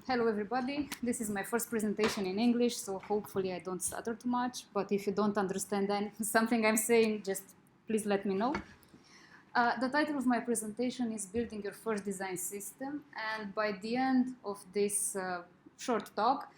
Hello everybody, this is my first presentation in English, so hopefully I don't stutter too much, but if you don't understand something I'm saying, just please let me know. The title of my presentation is Building Your First Design System, and by the end of this short talk,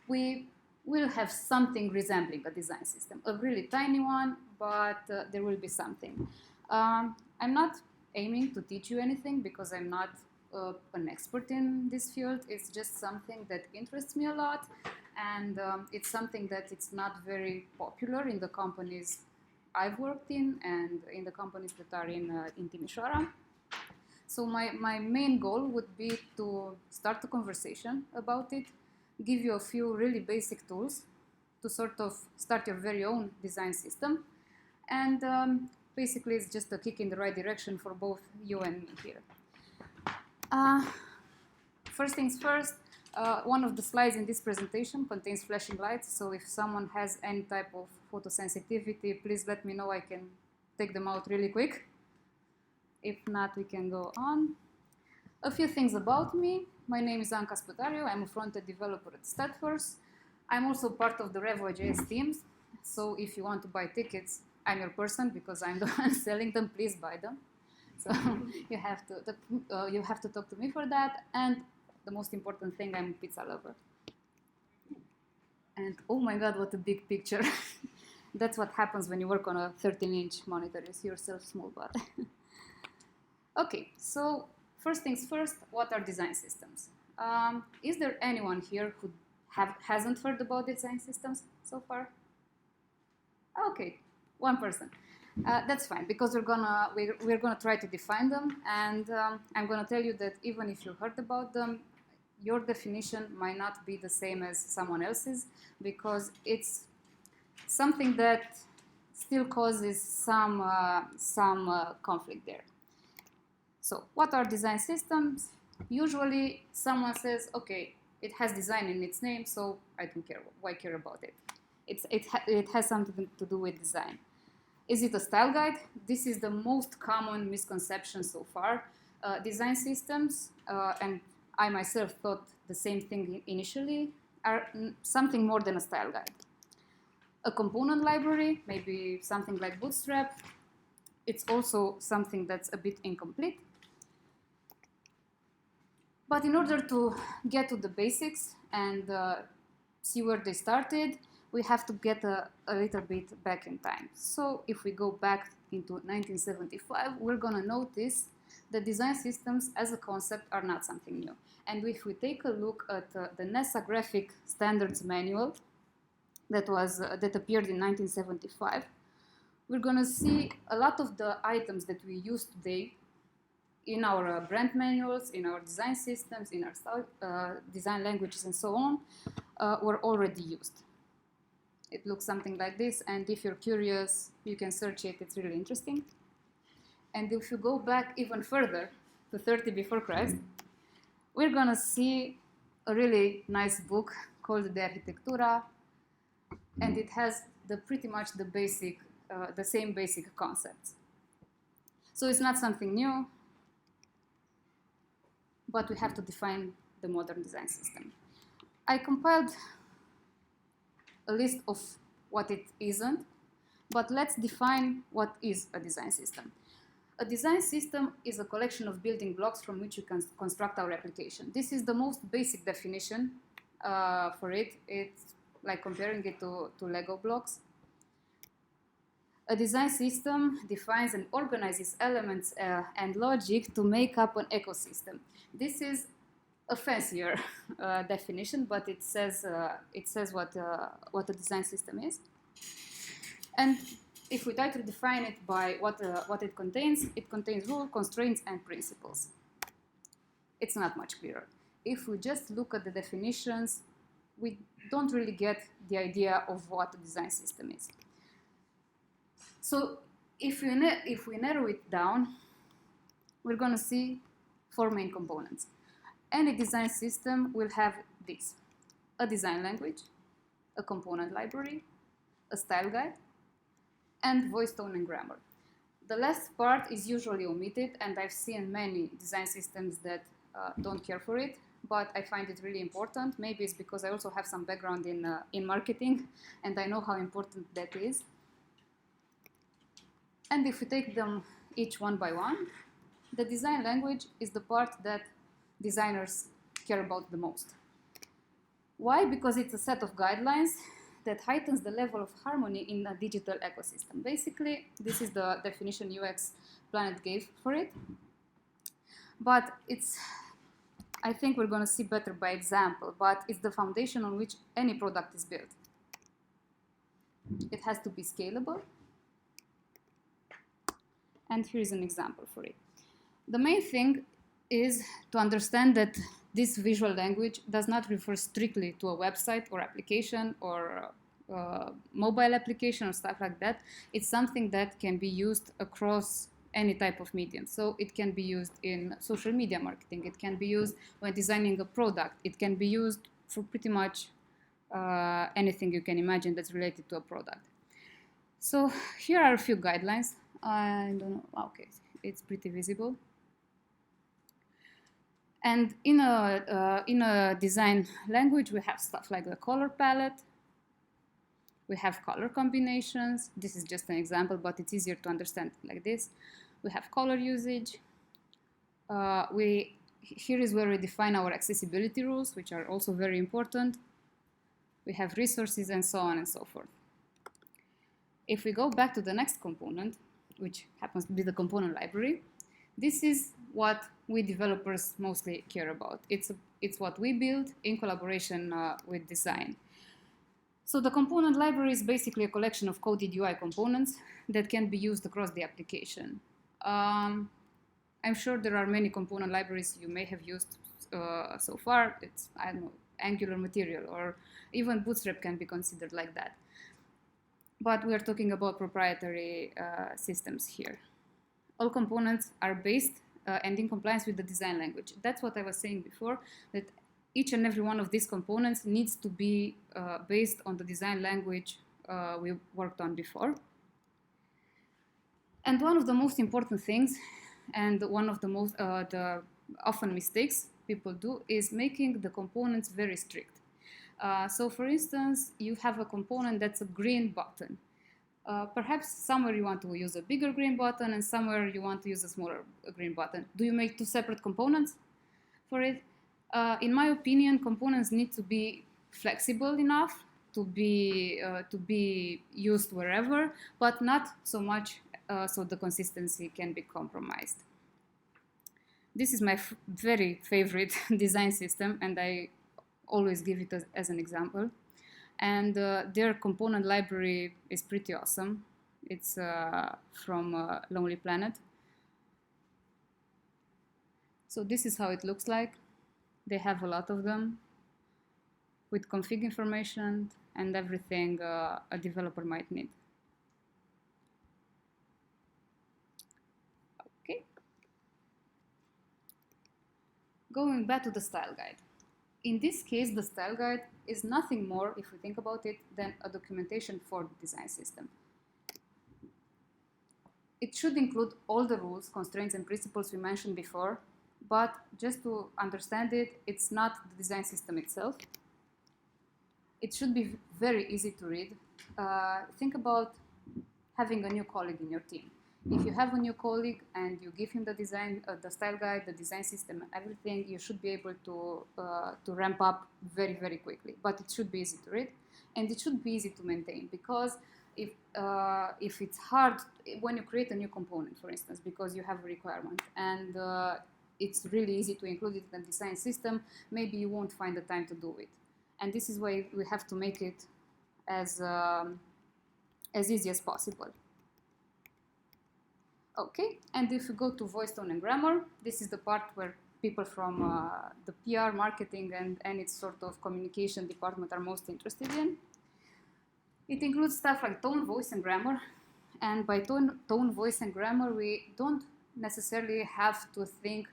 we will have something resembling a design system, a really tiny one, but there will be something. I'm not aiming to teach you anything because I'm not an expert in this field. It's just something that interests me a lot, and it's something that it's not very popular in the companies I've worked in and in the companies that are in Timișoara. So my main goal would be to start a conversation about it, give you a few really basic tools to sort of start your very own design system, and basically it's just a kick in the right direction for both you and me here. First things first, one of the slides in this presentation contains flashing lights, so if someone has any type of photosensitivity, please let me know. I can take them out really quick. If not, we can go on. A few things about me. My name is Anca Spatariu. I'm a front-end developer at Statforce. I'm also part of the Revo.js teams, so if you want to buy tickets, I'm your person because I'm the one selling them. Please buy them. So you have to talk to me for that. And the most important thing, I'm a pizza lover. And oh my God, what a big picture. That's what happens when you work on a 13-inch monitor. You see yourself small, but okay, so first things first, what are design systems? Is there anyone here who hasn't heard about design systems so far? Okay, one person. That's fine, because we're gonna try to define them, and I'm gonna tell you that even if you heard about them, your definition might not be the same as someone else's, because it's something that still causes some conflict there. So what are design systems? Usually someone says, okay, it has design in its name, so I don't care. Why care about it? It has something to do with design. Is it a style guide? This is the most common misconception so far. Design systems, and I myself thought the same thing initially, are something more than a style guide. A component library, maybe something like Bootstrap, it's also something that's a bit incomplete. But in order to get to the basics and see where they started, we have to get a little bit back in time. So if we go back into 1975, we're gonna notice that design systems as a concept are not something new. And if we take a look at the NASA Graphic Standards Manual that appeared in 1975, we're gonna see a lot of the items that we use today in our brand manuals, in our design systems, in our design languages and so on, were already used. It looks something like this, and if you're curious, you can search it. It's really interesting. And if you go back even further, to 30 before Christ, we're gonna see a really nice book called De Arhitectura, and it has pretty much the same basic concepts. So it's not something new, but we have to define the modern design system. I compiled a list of what it isn't, but let's define what is a design system. A design system is a collection of building blocks from which you can construct our application. This is the most basic definition for it. It's like comparing it to Lego blocks. A design system defines and organizes elements and logic to make up an ecosystem. This is a fancier definition, but it says what a design system is. And if we try to define it by what it contains rules, constraints, and principles. It's not much clearer. If we just look at the definitions, we don't really get the idea of what a design system is. So if we narrow it down, we're going to see 4 main components. Any design system will have this: a design language, a component library, a style guide, and voice, tone, and grammar. The last part is usually omitted, and I've seen many design systems that don't care for it. but I find it really important. Maybe it's because I also have some background in marketing, and I know how important that is. And if we take them each one by one, the design language is the part that designers care about the most. Why? Because it's a set of guidelines that heightens the level of harmony in a digital ecosystem. Basically, this is the definition UX Planet gave for it. But I think we're going to see better by example, but it's the foundation on which any product is built. It has to be scalable. And here is an example for it. The main thing is to understand that this visual language does not refer strictly to a website or application or mobile application or stuff like that. It's something that can be used across any type of medium. So it can be used in social media marketing. It can be used when designing a product. It can be used for pretty much anything you can imagine that's related to a product. So here are a few guidelines. I don't know, okay, it's pretty visible. And in a design language, we have stuff like the color palette. We have color combinations. This is just an example, but it's easier to understand like this. We have color usage. Here is where we define our accessibility rules, which are also very important. We have resources and so on and so forth. If we go back to the next component, which happens to be the component library, this is what we developers mostly care about. It's what we build in collaboration with design. So the component library is basically a collection of coded UI components that can be used across the application. I'm sure there are many component libraries you may have used so far. It's, I don't know, Angular material, or even Bootstrap can be considered like that. But we are talking about proprietary systems here. All components are based and in compliance with the design language. That's what I was saying before, that each and every one of these components needs to be based on the design language we worked on before. And one of the most important things, and one of the most the often mistakes people do, is making the components very strict. So for instance, you have a component that's a green button. Perhaps somewhere you want to use a bigger green button and somewhere you want to use a smaller green button. Do you make two separate components for it? In my opinion, components need to be flexible enough to be used wherever, but not so much so the consistency can be compromised. This is my very favorite design system, and I always give it as an example. And their component library is pretty awesome. It's from Lonely Planet. So this is how it looks like. They have a lot of them with config information and everything a developer might need. Okay. Going back to the style guide. In this case, the style guide is nothing more, if we think about it, than a documentation for the design system. It should include all the rules, constraints, and principles we mentioned before, but just to understand it, it's not the design system itself. It should be very easy to read. Think about having a new colleague in your team. If you have a new colleague and you give him the design, the style guide, the design system, everything, you should be able to ramp up very, very quickly. But it should be easy to read, and it should be easy to maintain, because if it's hard when you create a new component, for instance, because you have a requirement and it's really easy to include it in the design system, maybe you won't find the time to do it. And this is why we have to make it as easy as possible. Okay, and if we go to voice, tone, and grammar, this is the part where people from the PR, marketing, and any sort of communication department are most interested in. It includes stuff like tone, voice, and grammar. And by tone, voice, and grammar, we don't necessarily have to think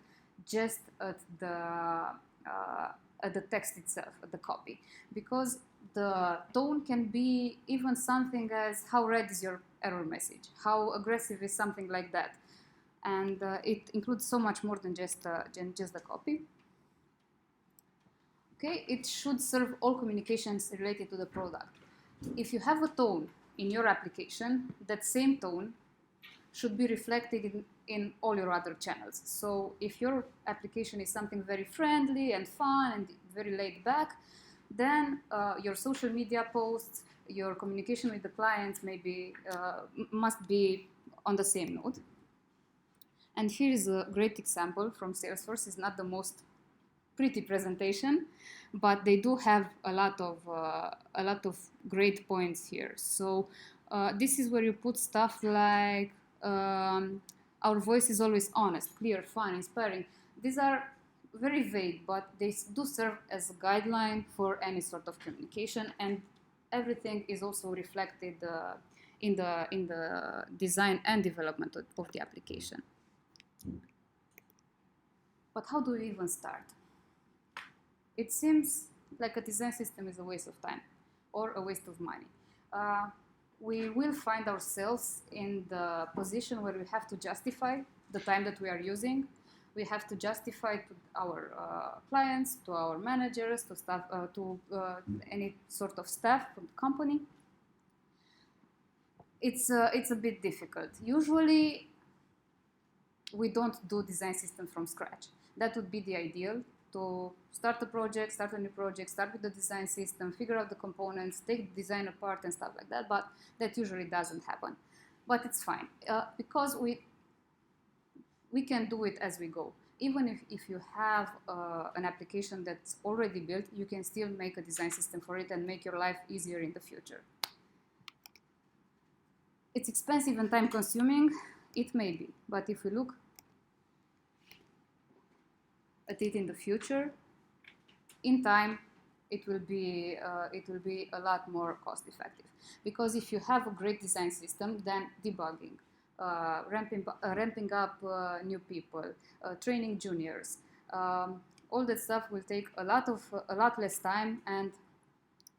just at the text itself, at the copy, because the tone can be even something as how red is your error message, how aggressive is something like that, and it includes so much more than just the copy. Okay, it should serve all communications related to the product. If you have a tone in your application, that same tone should be reflected in all your other channels. So if your application is something very friendly and fun and very laid back, then your social media posts, your communication with the clients must be on the same note. And here is a great example from Salesforce. It's not the most pretty presentation, but they do have a lot of great points here. So this is where you put stuff like our voice is always honest, clear, fun, inspiring. These are very vague, but they do serve as a guideline for any sort of communication, and everything is also reflected in the design and development of the application. But how do we even start? It seems like a design system is a waste of time or a waste of money. We will find ourselves in the position where we have to justify the time that we are using. We have to justify to our clients, to our managers, to staff, to any sort of staff from the company. It's a bit difficult. Usually, we don't do design systems from scratch. That would be the ideal. To start a new project, start with the design system, figure out the components, take the design apart and stuff like that, but that usually doesn't happen. But it's fine, because we can do it as we go. Even if you have an application that's already built, you can still make a design system for it and make your life easier in the future. It's expensive and time consuming, it may be, but if we look at it in the future, in time, it will be a lot more cost effective. Because if you have a great design system, then debugging, ramping up new people, training juniors, all that stuff will take a lot less time and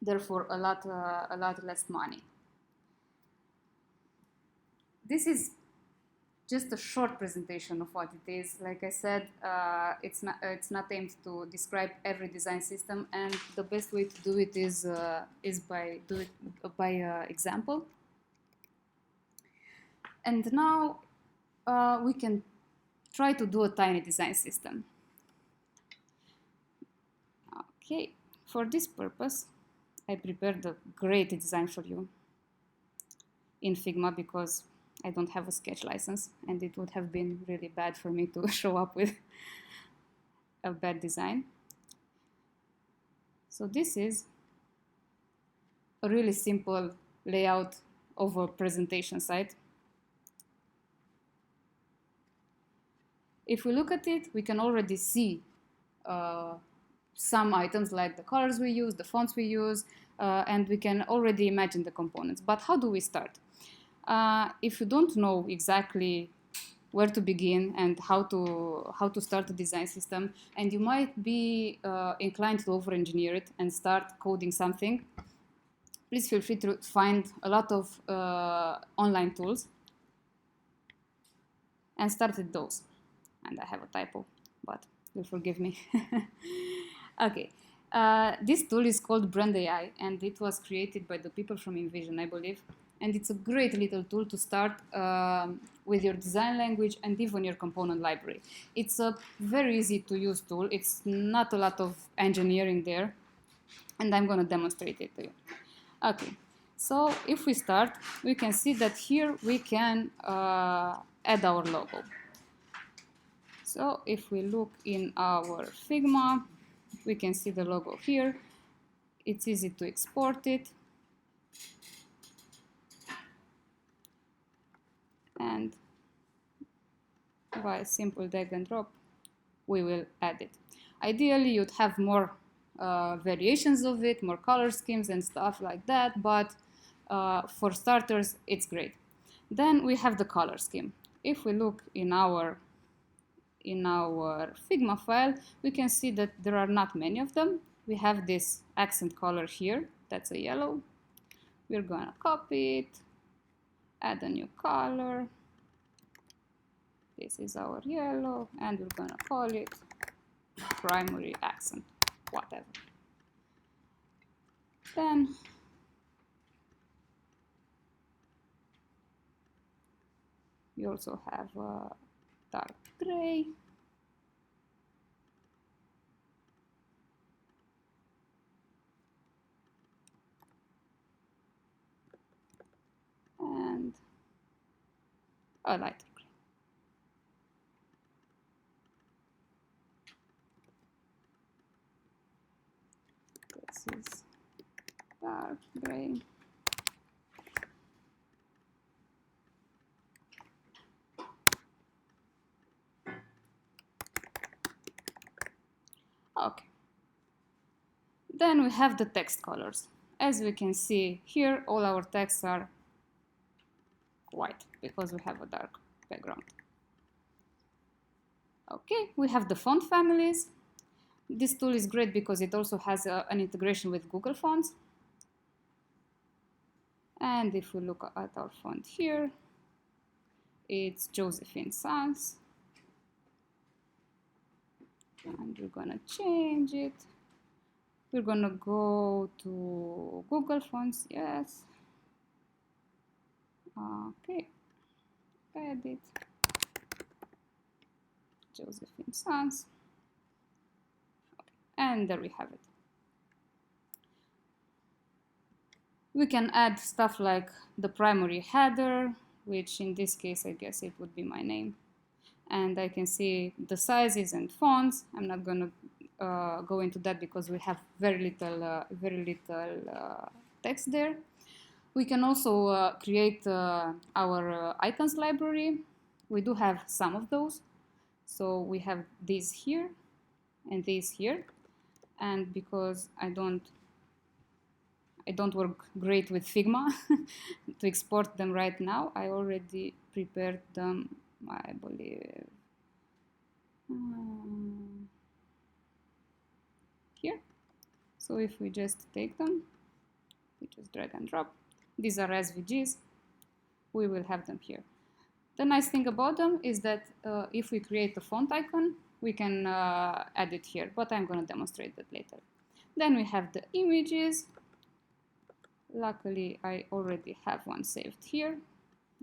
therefore a lot less money. This is just a short presentation of what it is. Like I said, it's not aimed to describe every design system, and the best way to do it is by example. And now we can try to do a tiny design system. Okay, for this purpose, I prepared a great design for you in Figma, because I don't have a sketch license, and it would have been really bad for me to show up with a bad design. So this is a really simple layout of a presentation site. If we look at it, we can already see some items like the colors we use, the fonts we use, and we can already imagine the components. But how do we start? If you don't know exactly where to begin and how to start a design system, and you might be inclined to over-engineer it and start coding something, please feel free to find a lot of online tools and start with those. And I have a typo, but you'll forgive me. Okay. This tool is called Brand AI, and it was created by the people from InVision, I believe. And it's a great little tool to start with your design language and even your component library. It's a very easy to use tool. It's not a lot of engineering there, and I'm going to demonstrate it to you. Okay, so if we start, we can see that here we can add our logo. So if we look in our Figma, we can see the logo here. It's easy to export it. And by simple drag and drop, we will add it. Ideally, you'd have more variations of it, more color schemes and stuff like that, but for starters, it's great. Then we have the color scheme. If we look in our Figma file, we can see that there are not many of them. We have this accent color here, that's a yellow. We're gonna copy it, add a new color. This is our yellow, and we're gonna call it primary accent, whatever. Then we also have dark gray. And a lighter gray. This is dark gray. Okay. Then we have the text colors. As we can see here, all our texts are white because we have a dark background. Okay, we have the font families. This tool is great because it also has an integration with Google Fonts. And if we look at our font here, it's Josephine Sans. And we're gonna change it. We're gonna go to Google Fonts, yes. Okay, edit, Josephine Sans. Okay. And there we have it. We can add stuff like the primary header, which in this case, I guess it would be my name. And I can see the sizes and fonts. I'm not gonna go into that because we have very little text there. We can also create our icons library. We do have some of those. So we have these here and these here. And because I don't work great with Figma to export them right now, I already prepared them, I believe, here. So if we just take them, we just drag and drop. These are SVGs. We will have them here. The nice thing about them is that if we create a font icon, we can add it here, but I'm going to demonstrate that later. Then we have the images. Luckily, I already have one saved here.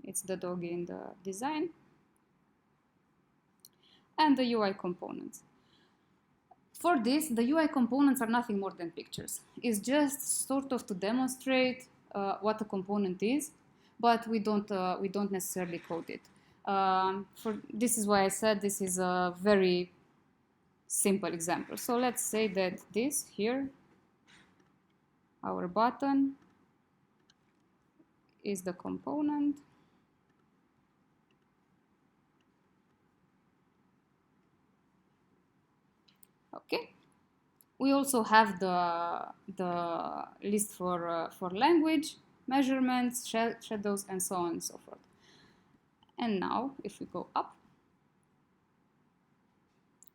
It's the doggy in the design. And the UI components. For this, the UI components are nothing more than pictures. It's just sort of to demonstrate what a component is, but we don't necessarily code it. This is why I said this is a very simple example. So let's say that this here, our button, is the component. Okay. We also have the list for language, measurements, shadows, and so on and so forth. And now, if we go up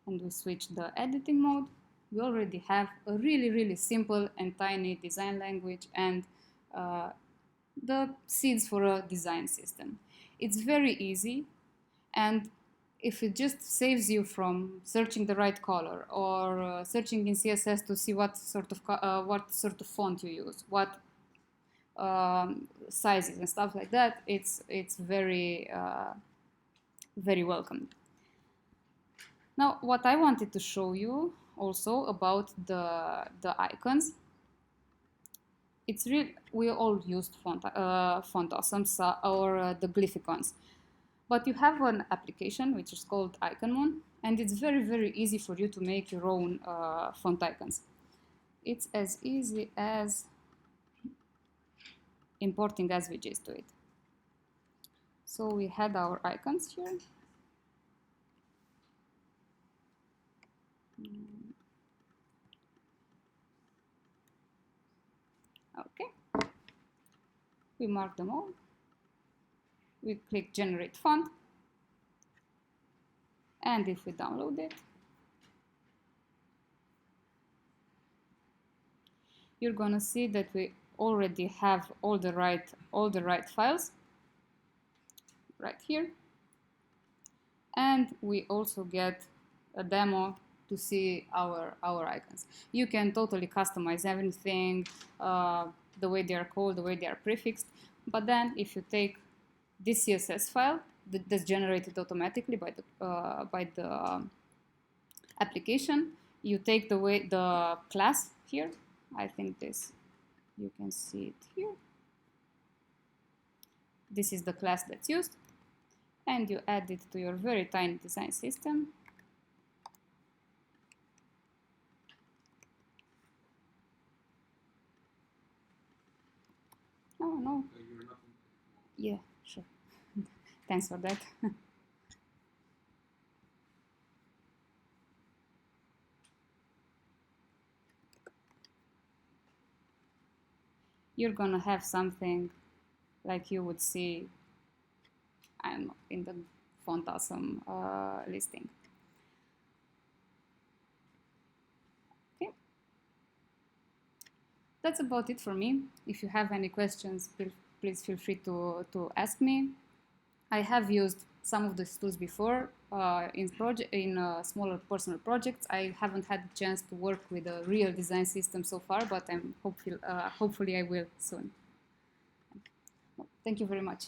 and we switch the editing mode, we already have a really simple and tiny design language and the seeds for a design system. It's very easy, and if it just saves you from searching the right color or searching in CSS to see what sort of font you use, what sizes and stuff like that, it's very welcome. Now, what I wanted to show you also about the icons. It's real. We all used font awesomes or the glyphicons. But you have an application which is called IconMoon, and it's very easy for you to make your own font icons. It's as easy as importing SVGs to it. So we had our icons here. Okay. We mark them all. We click Generate Font. And if we download it, you're gonna see that we already have all the right files right here. And we also get a demo to see our icons. You can totally customize everything, the way they are called, the way they are prefixed. But then if you take this CSS file that's generated automatically by the application, you take the class here. I think this, you can see it here. This is the class that's used, and you add it to your very tiny design system. Oh no. Yeah, sure. Thanks for that. You're gonna have something like you would see in the Font Awesome listing. Okay, that's about it for me. If you have any questions, please feel free to ask me. I have used some of these tools before in smaller personal projects. I haven't had the chance to work with a real design system so far, but I'm hopefully I will soon. Thank you very much.